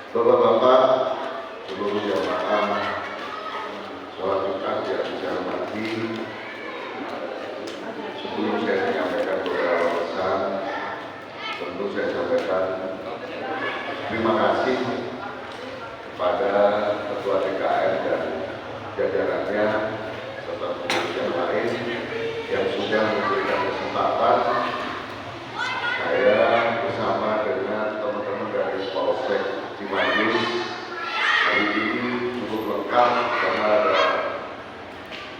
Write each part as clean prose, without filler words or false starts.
Bapak-bapak, seluruh jamaah sholat Jumat yang saya hormati, sebelum saya menyampaikan beberapa pesan, tentu saya sampaikan terima kasih kepada Ketua DKM dan jajarannya serta pengurus yang lain yang sudah memberikan kesempatan saya bersama dengan teman-teman dari Polsek Cimanggis hari ini cukup lengkap karena ada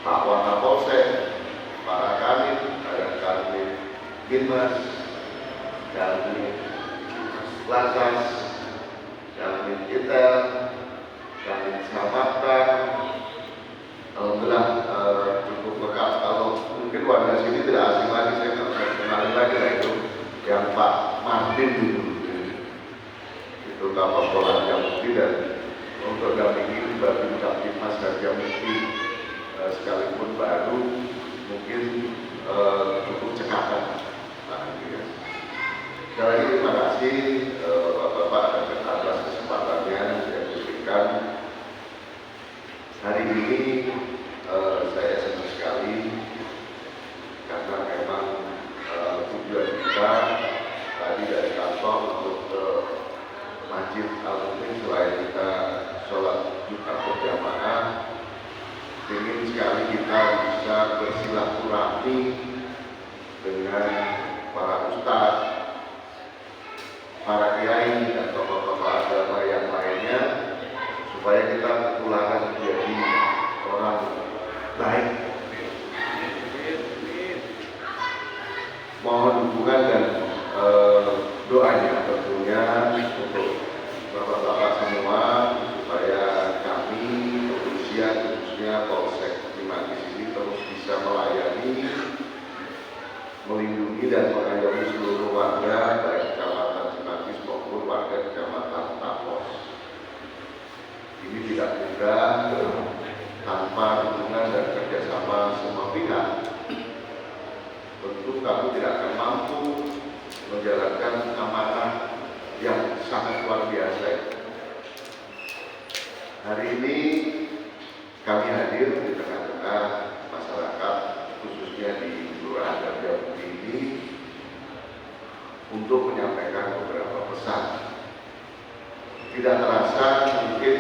Pak Wakapolsek, para kanit, ada kanit Binmas, kanit Lantas, kanit Itel, kanit Samapta. Alhamdulillah cukup lengkap. Kalau mungkin warga sini tidak asing lagi, saya nggak bisa kenalin lagi lah itu yang Pak Martin dulu. Itu kapal Polan Jamukti dan untuk dampingi Babin Kaptimas dan Jamukti sekalipun baru mungkin cukup cekatan. Sekali lagi terima kasih Bapak-Bapak atas kesempatannya yang diberikan. Hari ini saya senang sekali karena memang tujuan kita tadi dari kantor untuk ke Masjid Al-Mumin selain kita sholat Jumat berjamaah, ingin sekali kita bisa bersilaturahmi dengan para ustadz, para kiai dan tokoh-tokoh agama yang lainnya, supaya kita ketularan menjadi orang baik. Mohon dukungan dan doanya tentunya untuk Bapak-Bapak semua supaya kami kepolisian khususnya Polsek Cimanggis ini terus bisa melayani, melindungi dan mengayomi seluruh warga baik Kecamatan Cimanggis maupun warga Kecamatan Tapos. Ini tidak mudah tanpa dukungan dan kerjasama semua pihak. Tentu kami tidak akan mampu menjalankan amanah yang sangat luar biasa. Hari ini kami hadir di tengah-tengah masyarakat, khususnya di Kelurahan Jamukti ini, untuk menyampaikan beberapa pesan. Tidak terasa mungkin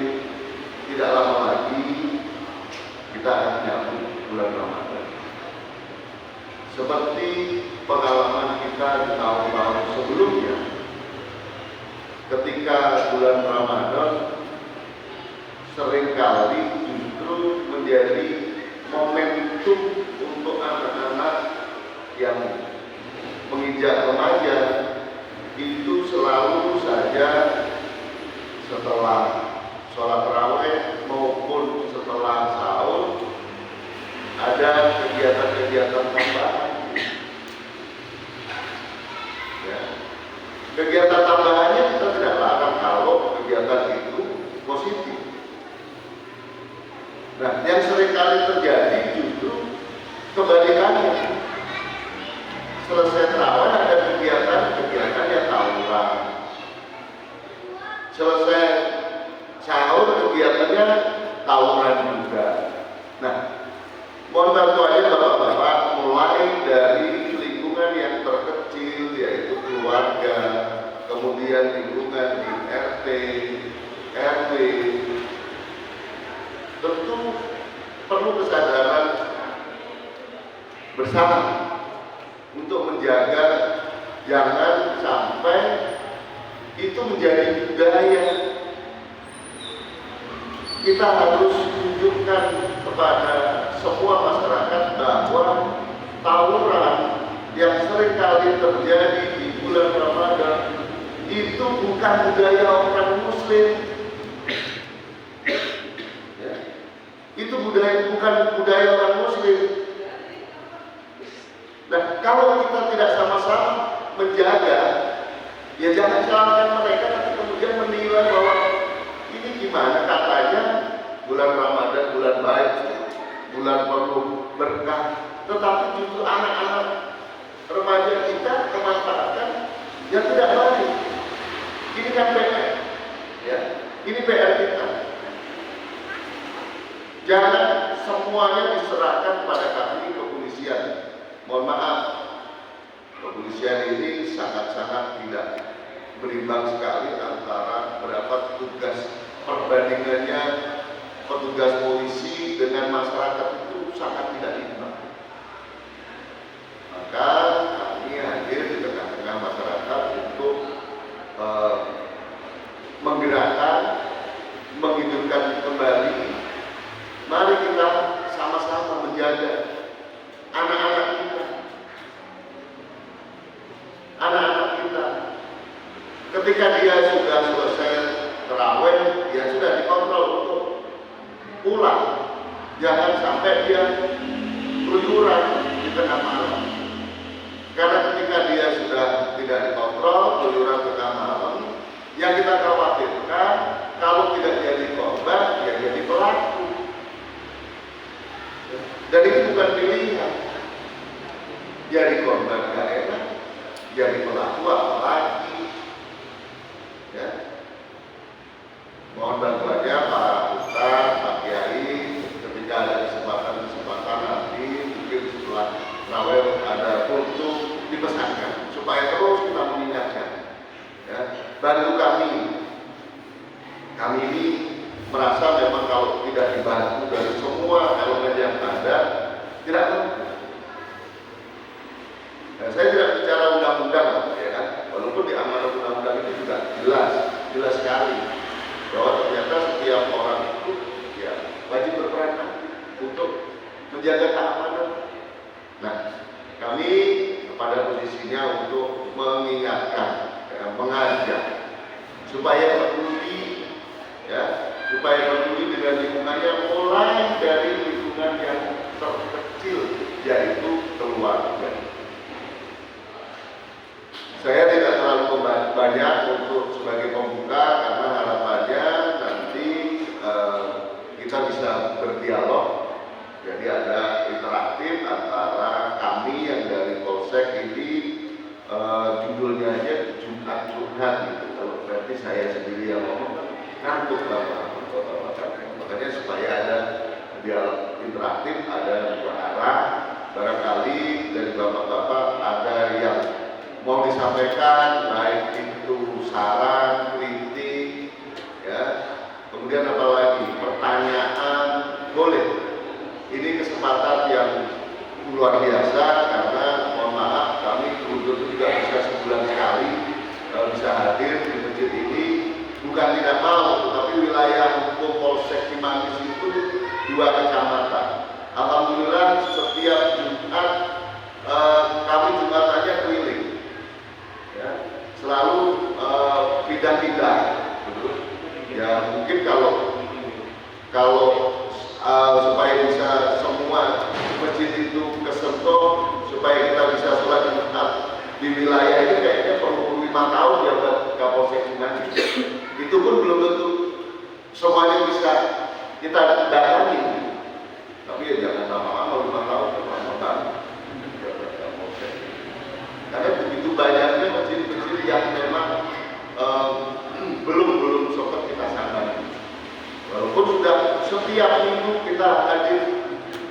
tidak lama lagi kita akan menyambut bulan Ramadan. Seperti pengalaman kita di tahun-tahun sebelumnya, ketika bulan Ramadan seringkali justru menjadi momentum untuk anak-anak yang menginjak remaja itu selalu saja setelah sholat tarawih maupun setelah sahur ada kegiatan-kegiatan tambahan. Ya. Kegiatan tambahannya kita tidak larang kalau kegiatan itu positif. Nah, yang seringkali terjadi justru kebalikannya. Selesai tarawih ada kegiatan yang tawuran. Selesai sahur kegiatannya tawuran juga. Nah, mohon bantuannya Bapak-Bapak mulai dari lingkungan yang terkecil yaitu keluarga, kemudian lingkungan di RT, RW. Tentu perlu kesadaran bersama untuk menjaga jangan sampai itu menjadi budaya. Kita harus tunjukkan kepada semua masyarakat bahwa tawuran yang seringkali terjadi di bulan Ramadan bukan budaya orang Muslim. Ya. Itu bukan budaya orang Muslim. Nah, kalau kita tidak sama-sama menjaga, ya jangan salahkan mereka tapi kemudian menilai bahwa ini gimana, katanya bulan Ramadan bulan baik, bulan penuh berkah, tetapi justru anak-anak remaja kita memanfaatkan yang tidak baik. Ini kan PR, ya. Ini PR kita. Jangan semuanya diserahkan pada kami kepolisian. Mohon maaf, kepolisian ini sangat-sangat tidak berimbang sekali antara berapa tugas perbandingannya petugas polisi dengan masyarakat itu sangat tidak imbang. Maka kami hadir di tengah-tengah masyarakat untuk menggerakkan, menghidupkan kembali. Mari kita sama-sama menjaga anak-anak kita. Anak-anak kita, ketika dia sudah selesai terawih, dia sudah dikontrol untuk pulang. Jangan sampai dia keluyuran di tengah malam. Karena ketika dia sudah tidak dikontrol, keluyuran tengah malam, yang kita khawatirkan kalau tidak jadi korban, dia jadi pelaku. Dan itu bukan pilihan. Jadi korban gak enak, jadi pelaku apalagi. Ya. Mohon bantuannya Pak Ustaz, Pak Kiai, ketika ada kesempatan nanti, mungkin setelah terawih ada untuk dipesankan supaya terus kita mengingatkan. Ya. Bantu kami. Kami ini merasa memang kalau tidak dibantu dari semua elemen yang ada, tidak mampu. Nah, saya tidak bicara undang-undang, ya kan? Walaupun di amanat undang-undang itu juga jelas sekali bahwa ternyata setiap orang itu ya wajib berperan untuk menjaga keamanan. Nah, kami pada posisinya untuk mengingatkan, ya, mengajak supaya peduli, ya, supaya peduli dengan lingkungannya, mulai dari lingkungan yang terkecil, yaitu keluarga. Saya tidak terlalu banyak untuk sebagai pembuka karena harapannya nanti kita bisa berdialog. Jadi ada interaktif antara kami yang dari Polsek ini, judulnya aja Jumat Curhat gitu. Kalau berarti saya sendiri yang ngomong ngantuk Bapak. Makanya supaya ada dialog interaktif, ada dua arah. Barangkali dari Bapak-Bapak ada yang mau disampaikan, baik itu saran, kritik, ya. Kemudian apalagi pertanyaan, boleh. Ini kesempatan yang luar biasa karena mohon maaf kami kebetulan juga bisa sebulan sekali bisa hadir di masjid ini. Bukan tidak mau, tapi wilayah hukum Polsek Cimanggis itu 2 kecamatan. Alhamdulillah setiap Jumat kami Jumatannya keliling. Ya, selalu pindah-pindah, ya mungkin kalau supaya bisa semua masjid itu kesentuh, supaya kita bisa sholat Jumat di wilayah ini kayaknya perlu 5 tahun ya buat Kapolsek Cimanggis. Itu pun belum tentu semuanya bisa kita datangi, tapi ya jangan lama-lama 5 tahun lama-lama. Karena begitu banyaknya masjid-masjid yang memang belum sempat kita sampai. Walaupun sudah setiap minggu kita hadir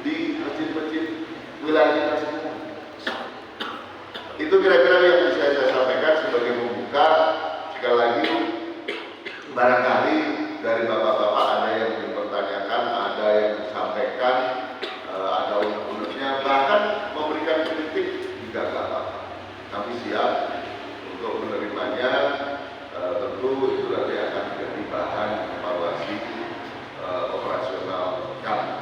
di masjid-masjid wilayah kita semua. Itu kira-kira yang bisa saya sampaikan sebagai pembuka. Sekali lagi, barangkali dari bapak-bapak ada yang dipertanyakan, ada yang disampaikan, ada unek-uneknya, bahkan memberikan kritik juga nggak apa-apa. Kami siap untuk menerimanya. Tentu itu nanti akan menjadi bahan evaluasi operasional kami.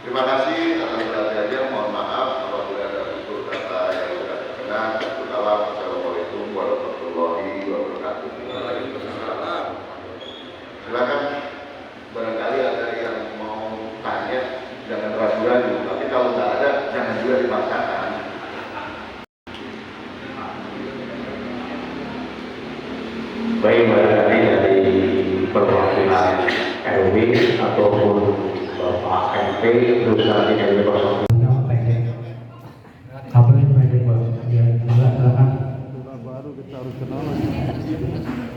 Terima kasih atas perhatiannya. Mohon maaf apabila ada tutur kata yang tidak berkenan. Assalamualaikum warahmatullahi wabarakatuh. baik barangkali dari perwakilan RW ataupun Pak MP berusaha tidak berkosong. Kabelnya pendek banget. Ya, silakan.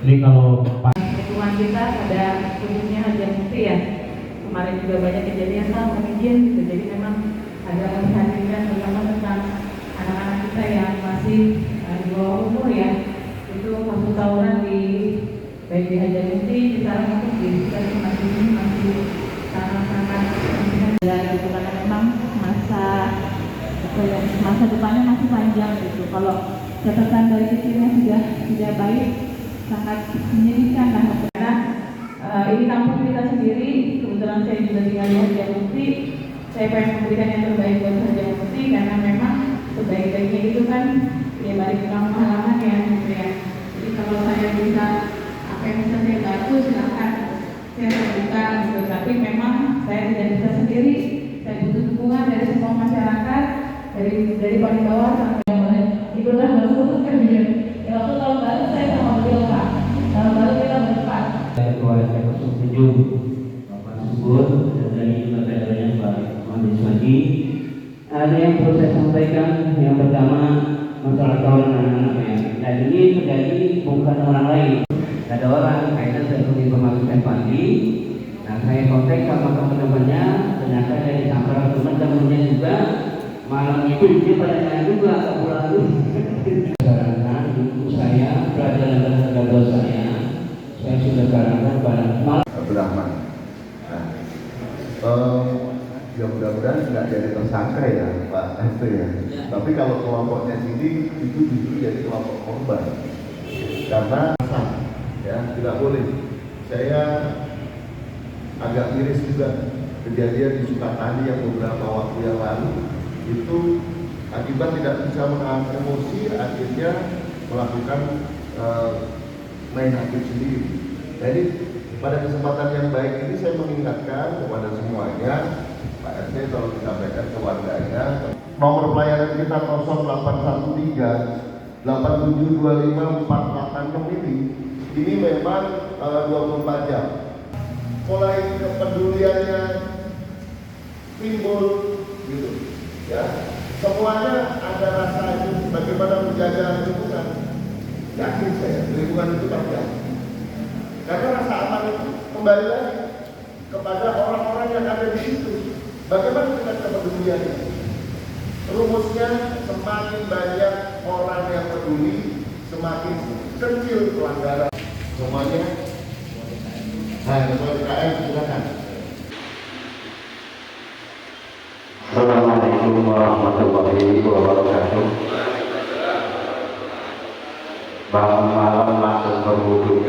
Ini kalau lingkungan kita ada khususnya Hajar Mufti ya, kemarin juga banyak kejadian sama izin gitu. Jadi memang ada perhatian terutama tentang anak-anak kita yang masih di bawah umur ya, itu kasus tawuran di baik di Hajar Mufti di sekarang maupun di sekitar ini masih sangat-sangat dan gitu karena memang masa depannya masih panjang gitu. Kalau catatan dari kecilnya sudah baik, sangat menyedihkan lah. Karena ini kampus kita sendiri, kebetulan saya juga tinggal di Hajar Mufti. Saya pengen memberikan yang terbaik buat Hajar Mufti karena memang sebaik-baiknya itu kan ya balik ke kampung halaman ya gitu ya. Jadi kalau saya bisa apa yang bisa saya bantu silakan saya terbuka gitu. Tapi memang saya tidak bisa sendiri. Saya butuh dukungan dari semua masyarakat, dari paling bawah sampai yang lain. Itulah maksud kerja. Ya waktu tahun baru saya sama beliau Pak. Tahun baru kita berdepan. Ketua RT 07 Bapak Subur dan dari juga kadernya Pak Mahdi. Ada yang perlu saya sampaikan. Yang pertama masalah kawan anak-anaknya. Dan ini terjadi bukan orang lain. Ada orang kaitan dengan informasikan pagi. Nah saya kontak sama teman-temannya, ternyata dari Sampara teman-temannya juga malam itu dia pada saya juga agak pulang dulu. Sarankan ibu saya pelajaran dan gagal saya sudah sarankan pada malam. Abdurrahman. Nah, ya mudah-mudahan nggak jadi tersangka ya Pak FT ya. Tapi kalau kelompoknya sini itu justru jadi kelompok korban. Karena ya tidak boleh. Saya agak miris juga kejadian di Sukatani yang beberapa waktu yang lalu itu akibat tidak bisa menahan emosi akhirnya melakukan main hakim sendiri. Jadi pada kesempatan yang baik ini saya mengingatkan kepada semuanya, Pak RT tolong disampaikan ke warganya nomor pelayanan kita 0813 8725 486 ini memang 24 jam. Mulai kepeduliannya timbul gitu ya, semuanya ada rasa itu bagaimana menjaga lingkungan. Yakin saya lingkungan itu panjang karena rasa aman itu kembali lagi kepada orang-orang yang ada di situ. Bagaimana dengan kepeduliannya? Rumusnya semakin banyak orang yang peduli, semakin kecil pelanggaran. Semuanya. Nah, ketua DKM silakan. Assalamualaikum warahmatullahi wabarakatuh. Bangun malam langsung berwudu,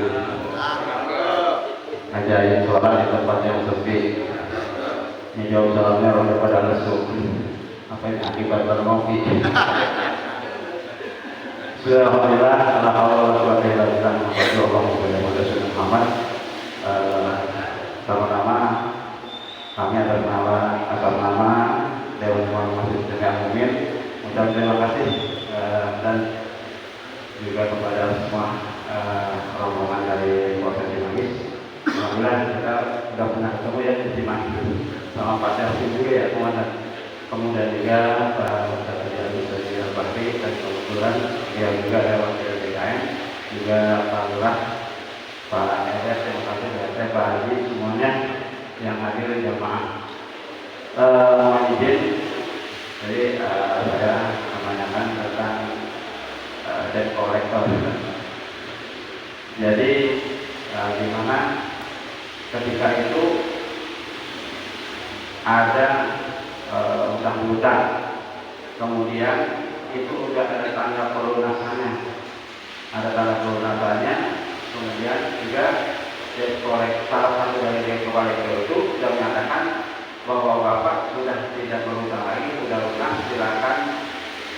ngajain sholat di tempat yang sepi, menjawab salamnya orang pada lesu. Apa ini akibat bermopi? Alhamdulillah, alhamdulillah, Muhammad. Pertama-tama kami atas nama Dewan Imam Masjid Jamiah Mu'min mengucapkan terima kasih dan juga kepada semua rombongan dari Polsek Cimanggis. Alhamdulillah kita sudah pernah ketemu ya di Cimanggis sama Pak Syarif juga ya komandan. Kemudian juga Pak Ustadz Bakri dan kebetulan dia juga lewat dari DKM, juga Pak Lurah, Pak RS, terima kasih dari Pak Haji, semuanya yang hadir di jamaah. Mohon izin, jadi saya menanyakan tentang debt collector. Jadi di mana ketika itu ada utang-utang, kemudian itu udah ada tanda pelunasannya, kemudian juga debt collector, salah satu dari debt collector itu sudah menyatakan bahwa bapak sudah tidak berutang lagi, sudah lunas, silakan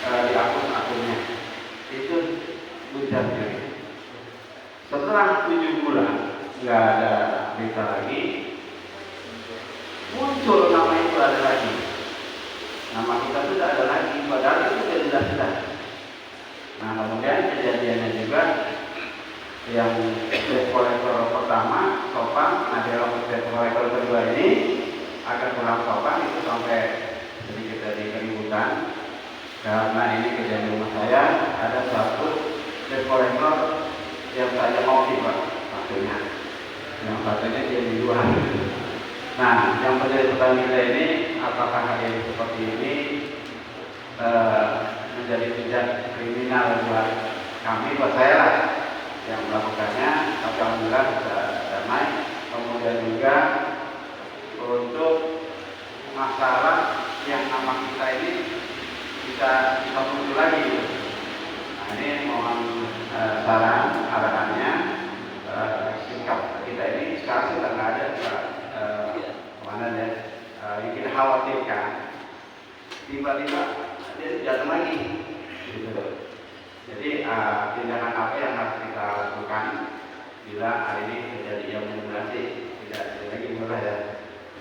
dihapus akunnya. Itu udah jadi. Setelah 7 bulan nggak ada berita lagi, muncul nama itu ada lagi. Nama kita sudah ada lagi, padahal itu sudah jelas-jelas. Nah kemudian kejadiannya juga yang debt collector pertama sopan, nah dalam debt collector kedua ini agak kurang sopan, itu sampai sedikit dari keributan karena ini kejadian rumah saya ada satu debt collector yang saya motif Pak, satunya yang satunya dia di luar. Nah, yang menjadi pertanyaan kita ini, apakah hal yang seperti ini menjadi tindak kriminal buat kami, buat saya lah yang melakukannya, tapi alhamdulillah bisa damai. Kemudian juga untuk masalah yang nama kita ini bisa muncul lagi. Nah, ini mohon saran arahannya, sikap kita ini sekarang sudah nggak ada mana ya, yang kita khawatirkan tiba-tiba dia datang lagi gitu. Jadi tindakan apa yang harus kita lakukan bila hari ini terjadi yang manipulasi tidak ada lagi murah ya.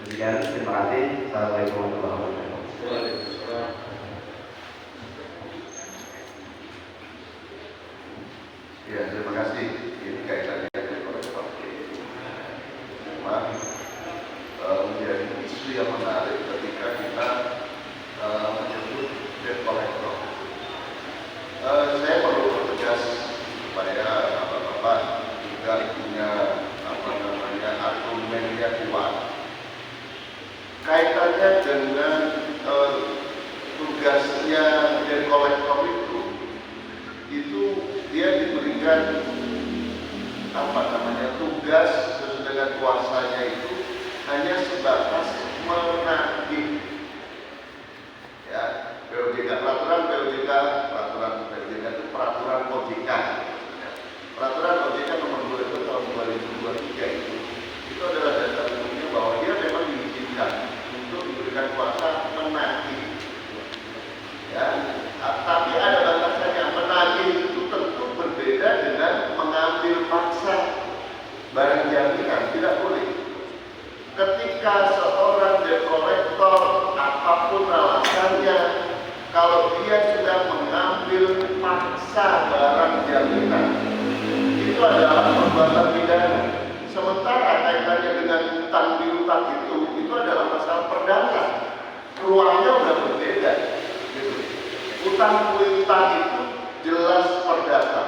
Demikian, terima kasih. Assalamualaikum warahmatullahi wabarakatuh. Waalaikumsalam. Ya, terima kasih. Ini kaitannya dengan kolektor. Memang menjadi isu yang menarik ketika kita menyebut debt collector. Saya perlu pertegas supaya bapak-bapak juga punya argumennya kuat. Kaitannya dengan tugasnya debt collector itu dia diberikan tugas sesuai dengan kuasanya itu hanya sebatas menagih ya, POJK, peraturan POJK itu peraturan OJK ya. Peraturan OJK nomor 2 tahun 2023 itu adalah dasar umumnya bahwa dia memang diizinkan untuk diberikan kuasa menagih ya, tapi ada batasannya. Menagih itu tentu berbeda dengan mengambil paksa barang jaminan, tidak boleh. Ketika seorang debt collector apapun alasannya, kalau dia sudah mengambil paksa barang jaminan, itu adalah perbuatan pidana. Sementara kaitannya dengan utang piutang itu adalah masalah perdata. Ruangnya sudah berbeda. Gitu. Utang piutang itu jelas perdata.